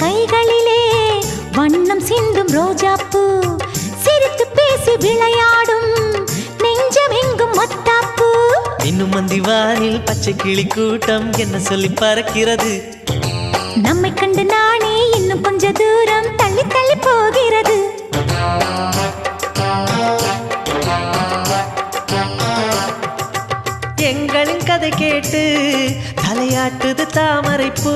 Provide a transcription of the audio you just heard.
கைகளிலே வண்ணம் சிந்தும் ரோஜாப்பூ சிரித்து பேசி விளையாடும் நெஞ்சம் எங்கும் மத்தாப்பூ இன்னும் மந்திவானில் பச்சை கிளி கூட்டம் என்ன சொல்லி பறக்கிறது நம்மை கண்டு நானே இன்னும் கொஞ்ச தூரம் தள்ளி தள்ளி போகிறது எங்களின் கதை கேட்டு தலையாட்டுது தாமரை பூ